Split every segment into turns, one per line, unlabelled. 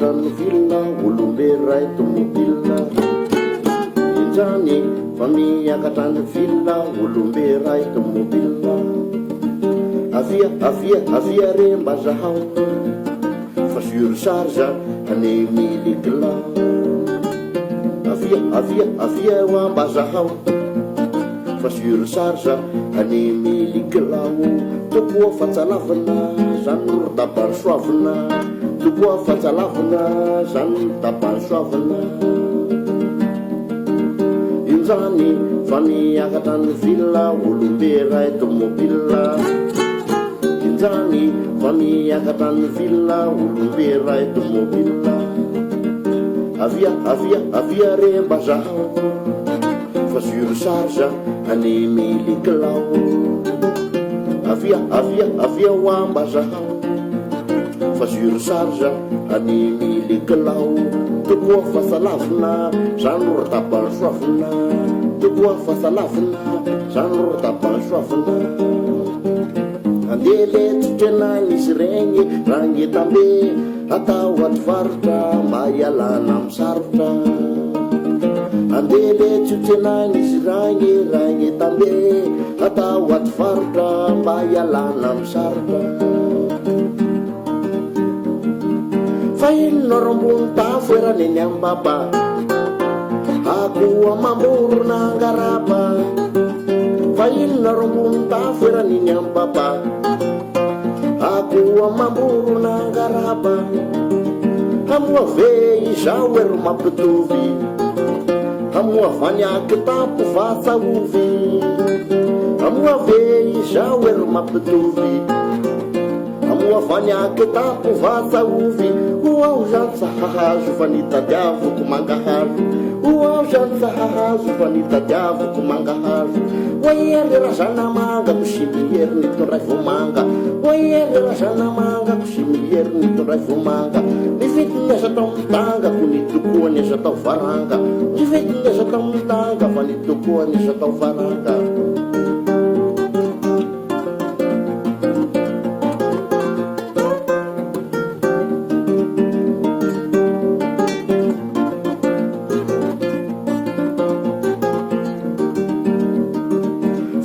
miakatra ny vilona olombe ray tomobilina indrany fa miakatra ny vilona olombe ray tomobilina avia re mba zahao fa surcharge ane milikila avia wa mba zahao fa surcharge ane milikilao tokoa fatsalavana zany roptabany soavina tokoa fatsalavana zany roptabany soavina indrany fa miakatra ny vilona olombe ray tomobilina indrany fa miakatra ny vilona olombe ray tomobilina avia re mba zahao fa surcharge ane milikilao avia wa mba zahao fa surcharge ane milikilao tokoa fahasalavina zany rotabany soavina tokoa fahasalavina zany rotabany soavina andele totrenagnisy regny rangetambe atao ativarotra mba ialana amy sarotra andele totrenagnisy rangetambe atao ativarotra mba ialana amy sarotra fa ino rombony tafo eraneny ambaba akoa mamorona ngaraba fa ino rombony tafo eraneny ambaba akoa mamorona ngaraba amoa ve izao ero mampitovy amoa vanyaky tampo vatsaovy amoa ve izao ero mampitovy amoa vanyaky tampo vatsaovy oao zany sahahazo fa nitadiavoko mangahazo oao zany sahahazo fa nitadiavoko mangahazo oaiery razanamanga ko sy miery nitondray vomanga oaiery razanamanga ko sy miery nitondray vomanga nifitiniasa tao mitanga ko nitokoaniasa tao varanga nifitiniasa tao mitanga fa nitokoaniasa tao varanga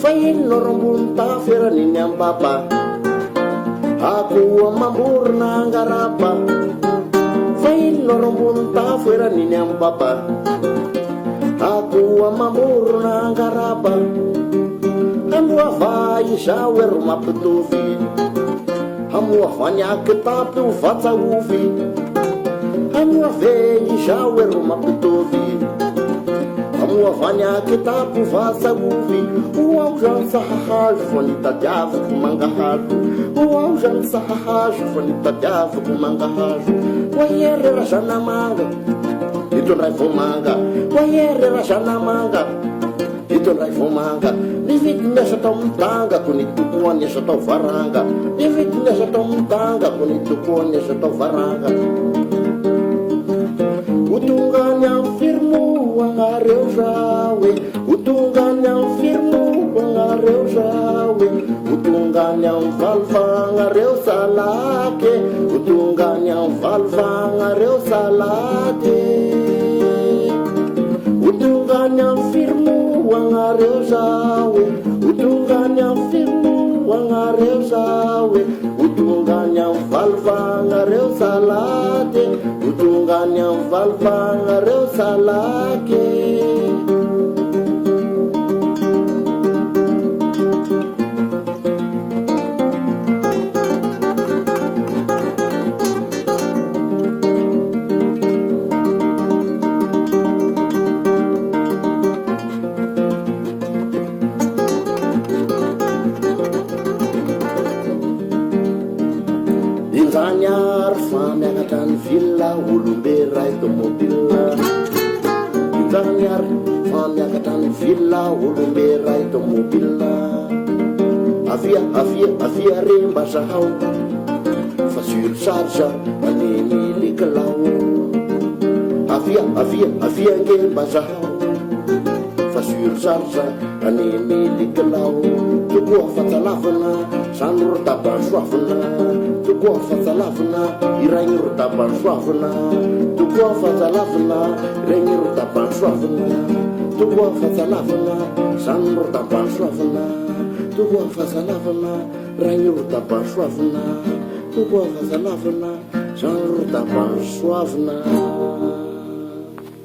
fa ino rombony tafo eraneny ambaba akoa mamorona ngaraba fa ino rombony tafo eraneny ambaba akoa mamorona ngaraba amoa va izao ero mampitovy amoa vanyaky tampo vatsaovy amoa ve izao ero mampitovy amoa vanyaky tampo vatsaovy oao zany sahahazo fa nitadiavoko mangahazo oao zany sahahazo fa nitadiavoko mangahazo oaiery razanamanga itondray vomanga oaiery razanamanga itondray vomanga nivitiniasa tao mitanga ko nitokoaniasa tao varanga nivitiniasa tao mitanga ko nitokoaniasa tao varanga utungany amy firmoagnareo zawe utungany amy firmoagnareo zawe utungany amy valovangareo salake utungany amy valovangareo salake utungany amy firmoagnareo zawe utungany amy firmoagnareo zawe utungany amy valovangareo salate utungany amy valovangareo salake indranyary fa miakatra ny vilona olombe ray tomobilina indranyary fa miakatra ny vilona olombe ray tomobilina avia re mba zahao fa surcharge ane milikilao avia nge mba zahao fa surcharge ane milikilao tokoa fatsalavana zany rotabany soavana tokoa fatsalavana iragny rotabany soavana tokoa fatsalavana regny rotabany soavana tokoa fatsalavana zany rotabany soavana tokoa fatsalavana ragny rotabany soavana tokoa fatsalavana zany rotabany soavana